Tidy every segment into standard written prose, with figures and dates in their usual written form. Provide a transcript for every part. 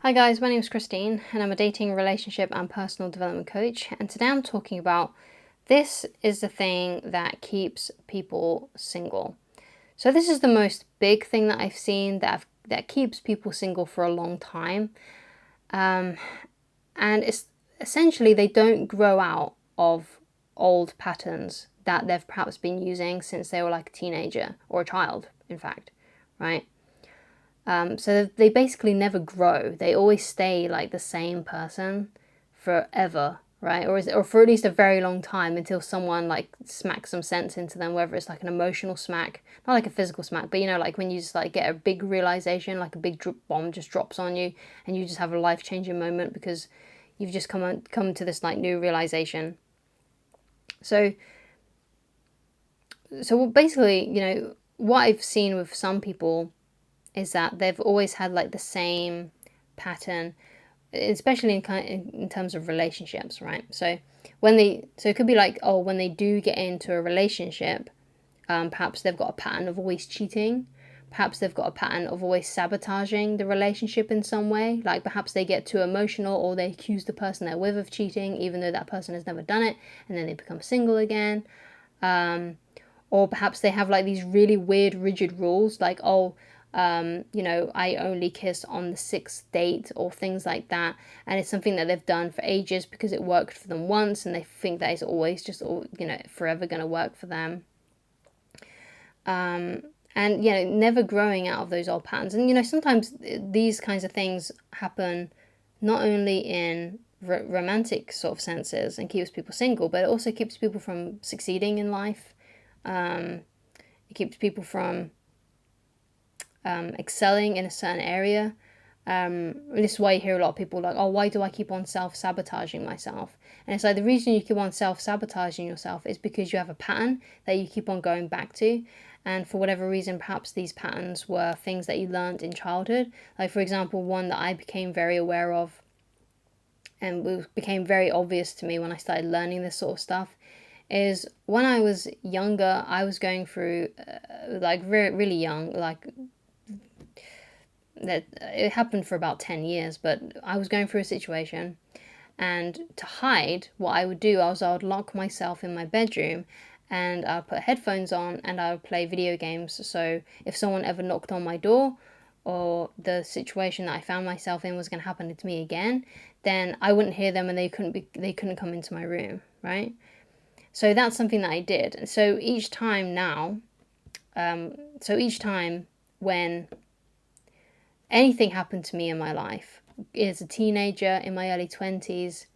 Hi guys, my name is Christine and I'm a dating, relationship and personal development coach, and today I'm talking about this is the thing that keeps people single. So this is the most big thing that I've seen that keeps people single for a long time. And it's essentially they don't grow out of old patterns that they've perhaps been using since they were like a teenager or a child, in fact, right? So they basically never grow. They always stay like the same person forever, right? Or for at least a very long time until someone like smacks some sense into them, whether it's like an emotional smack, not like a physical smack, but like when you just like get a big realization, like a big bomb just drops on you, and you just have a life changing moment because you've just come to this like new realization. So basically, what I've seen with some people is that they've always had like the same pattern, especially in terms of relationships, right? So it could be like, oh, when they do get into a relationship, perhaps they've got a pattern of always cheating. Perhaps they've got a pattern of always sabotaging the relationship in some way. Like perhaps they get too emotional or they accuse the person they're with of cheating, even though that person has never done it, and then they become single again. Or perhaps they have like these really weird, rigid rules, like, oh, I only kiss on the sixth date or things like that. And it's something that they've done for ages because it worked for them once and they think that it's always just, forever going to work for them. And, never growing out of those old patterns. And, sometimes these kinds of things happen not only in romantic sort of senses and keeps people single, but it also keeps people from succeeding in life. It keeps people from excelling in a certain area. This is why you hear a lot of people like, oh, why do I keep on self-sabotaging myself? And it's like the reason you keep on self-sabotaging yourself is because you have a pattern that you keep on going back to. And for whatever reason, perhaps these patterns were things that you learned in childhood. Like, for example, one that I became very aware of and it became very obvious to me when I started learning this sort of stuff is when I was younger, I was going through, really young, like, that it happened for about 10 years, but I was going through a situation, and to hide what I would do, I would lock myself in my bedroom and I would put headphones on and I would play video games. So if someone ever knocked on my door or the situation that I found myself in was going to happen to me again, then I wouldn't hear them and they couldn't come into my room, right? So that's something that I did. And so each time when anything happened to me in my life, as a teenager, in my early 20s,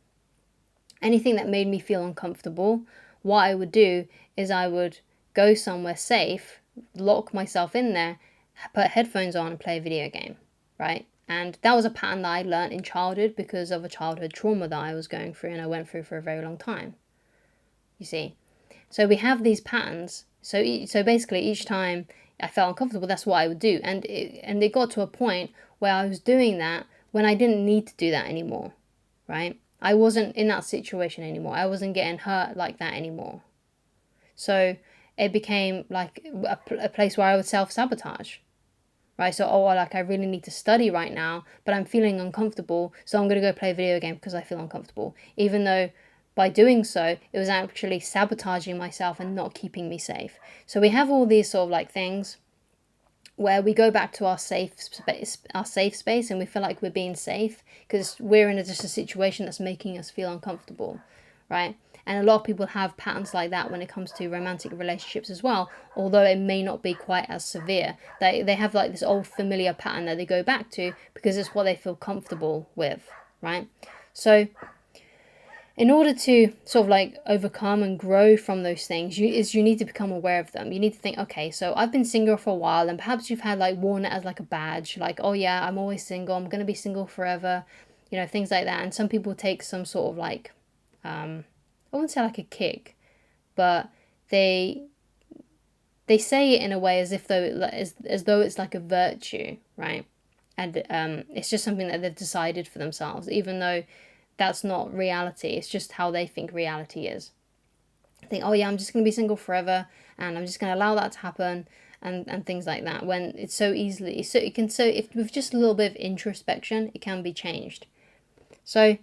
anything that made me feel uncomfortable, what I would do is I would go somewhere safe, lock myself in there, put headphones on and play a video game, right? And that was a pattern that I learned in childhood because of a childhood trauma that I was going through and I went through for a very long time. You see? So we have these patterns. So basically each time I felt uncomfortable, that's what I would do. And it got to a point where I was doing that when I didn't need to do that anymore, right? I wasn't in that situation anymore. I wasn't getting hurt like that anymore. So it became like a place where I would self-sabotage, right? So, I really need to study right now, but I'm feeling uncomfortable, so I'm going to go play a video game because I feel uncomfortable. Even though by doing so, it was actually sabotaging myself and not keeping me safe. So we have all these sort of like things where we go back to our safe space, and we feel like we're being safe because we're in just a situation that's making us feel uncomfortable, right? And a lot of people have patterns like that when it comes to romantic relationships as well, although it may not be quite as severe. They have like this old familiar pattern that they go back to because it's what they feel comfortable with, right? So in order to sort of like overcome and grow from those things, you need to become aware of them. You need to think, okay, so I've been single for a while, and perhaps you've had like worn it as like a badge, like, oh yeah, I'm always single, I'm gonna be single forever, things like that. And some people take some sort of like, I wouldn't say like a kick, but they say it in a way as if though as though it's like a virtue, right? And it's just something that they've decided for themselves, even though that's not reality. It's just how they think reality is. I think, oh yeah, I'm just going to be single forever and I'm just going to allow that to happen. and things like that, when it's so easily, so it can, so if with just a little bit of introspection, it can be changed. So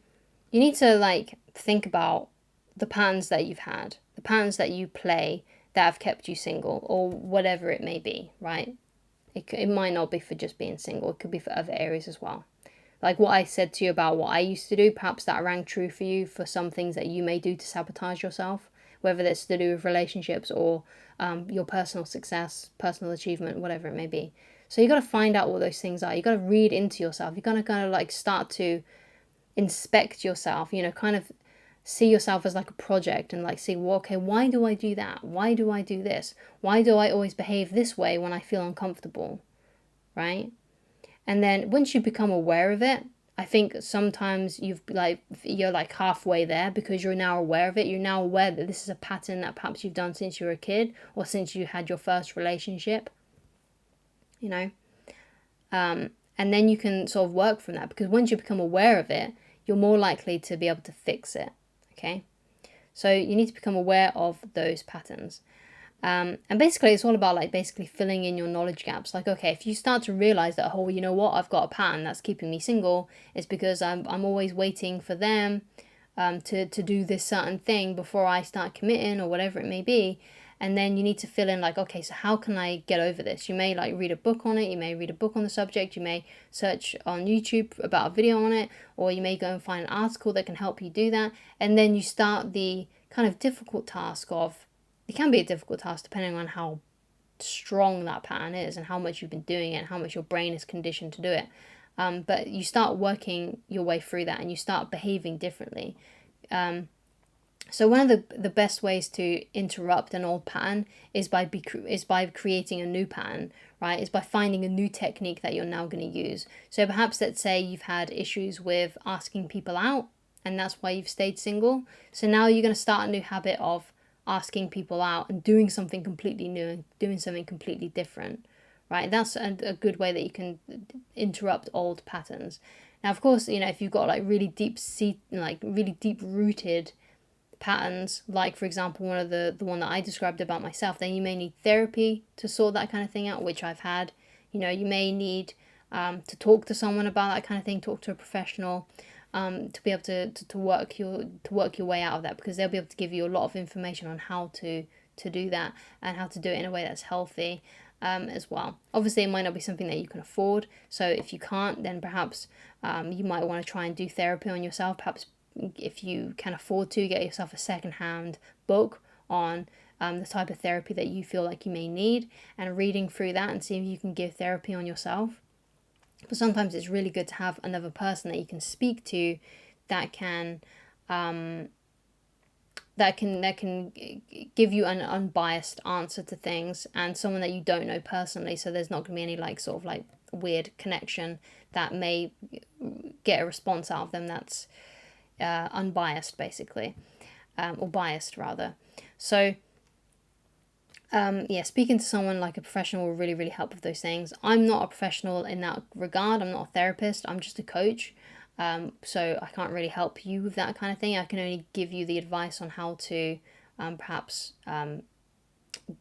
you need to like think about the patterns that you've had, the patterns that you play that have kept you single, or whatever it may be, right? It might not be for just being single, it could be for other areas as well. Like what I said to you about what I used to do, perhaps that rang true for you for some things that you may do to sabotage yourself, whether that's to do with relationships or your personal success, personal achievement, whatever it may be. So you got to find out what those things are. You got to read into yourself. You got to kind of like start to inspect yourself, kind of see yourself as like a project and like see, well, okay, why do I do that? Why do I do this? Why do I always behave this way when I feel uncomfortable, right? And then once you become aware of it, I think sometimes you're like halfway there, because you're now aware of it. You're now aware that this is a pattern that perhaps you've done since you were a kid, or since you had your first relationship, and then you can sort of work from that, because once you become aware of it, you're more likely to be able to fix it. Okay, so you need to become aware of those patterns. And basically it's all about like basically filling in your knowledge gaps. Like, okay, if you start to realize that, oh, you know what, I've got a pattern that's keeping me single, it's because I'm always waiting for them to do this certain thing before I start committing, or whatever it may be. And then you need to fill in like, okay, so how can I get over this? You may like read a book on it, you may read a book on the subject, you may search on YouTube about a video on it, or you may go and find an article that can help you do that. And then you start the kind of difficult task of, it can be a difficult task depending on how strong that pattern is and how much you've been doing it and how much your brain is conditioned to do it. But you start working your way through that and you start behaving differently. So one of the best ways to interrupt an old pattern is by creating a new pattern, right? Is by finding a new technique that you're now going to use. So perhaps let's say you've had issues with asking people out, and that's why you've stayed single. So now you're going to start a new habit of asking people out and doing something completely new and doing something completely different, right? That's a good way that you can interrupt old patterns. Now, of course, if you've got like really deep rooted patterns, like for example one of the one that I described about myself, then you may need therapy to sort that kind of thing out, which I've had. You may need to talk to someone about that kind of thing, talk to a professional, to be able to work your way out of that, because they'll be able to give you a lot of information on how to do that and how to do it in a way that's healthy, as well. Obviously it might not be something that you can afford, so if you can't, then perhaps you might want to try and do therapy on yourself. Perhaps if you can afford to, get yourself a second-hand book on the type of therapy that you feel like you may need, and reading through that and see if you can give therapy on yourself. But sometimes it's really good to have another person that you can speak to that can give you an unbiased answer to things, and someone that you don't know personally, so there's not going to be any like sort of like weird connection that may get a response out of them that's unbiased, basically, or biased rather. So speaking to someone like a professional will really, really help with those things. I'm not a professional in that regard. I'm not a therapist. I'm just a coach. So I can't really help you with that kind of thing. I can only give you the advice on how to perhaps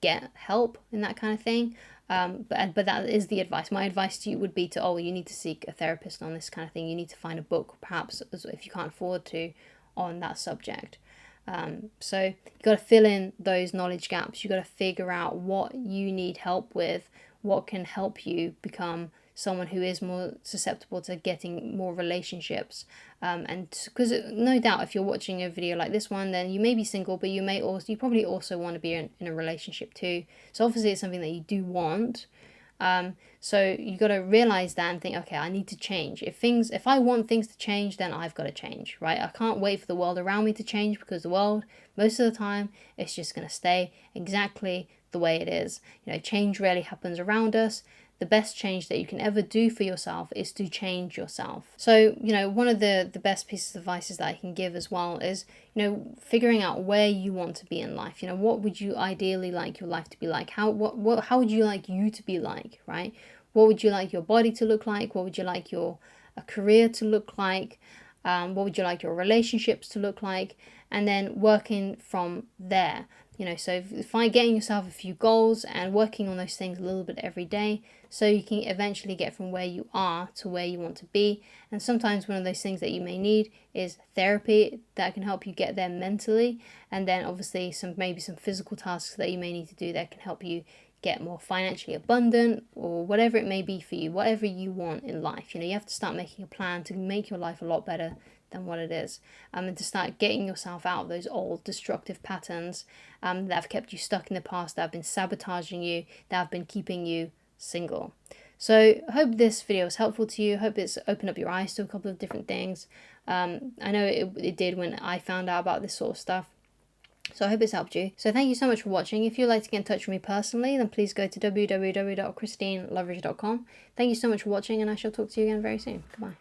get help in that kind of thing. But that is the advice. My advice to you would be you need to seek a therapist on this kind of thing. You need to find a book, perhaps, if you can't afford to, on that subject. So you got to fill in those knowledge gaps. You got to figure out what you need help with, what can help you become someone who is more susceptible to getting more relationships. And because no doubt, if you're watching a video like this one, then you may be single, but you probably also want to be in a relationship too. So obviously it's something that you do want. So you got to realize that and think, okay, I need to change. If I want things to change, then I've got to change, right? I can't wait for the world around me to change, because the world, most of the time, it's just going to stay exactly the way it is. Change rarely happens around us. The best change that you can ever do for yourself is to change yourself. So, one of the best pieces of advice that I can give as well is, figuring out where you want to be in life. What would you ideally like your life to be like? How would you like you to be like, right? What would you like your body to look like? What would you like your career to look like? What would you like your relationships to look like? And then working from there. So find getting yourself a few goals and working on those things a little bit every day, so you can eventually get from where you are to where you want to be. And sometimes one of those things that you may need is therapy that can help you get there mentally, and then obviously maybe some physical tasks that you may need to do that can help you get more financially abundant, or whatever it may be for you, whatever you want in life. You have to start making a plan to make your life a lot better than what it is, and to start getting yourself out of those old destructive patterns that have kept you stuck in the past, that have been sabotaging you, that have been keeping you single. So I hope this video was helpful to you. I hope it's opened up your eyes to a couple of different things. I know it did when I found out about this sort of stuff. So I hope it's helped you. So thank you so much for watching. If you'd like to get in touch with me personally, then please go to www.christineloveridge.com. Thank you so much for watching, and I shall talk to you again very soon. Goodbye.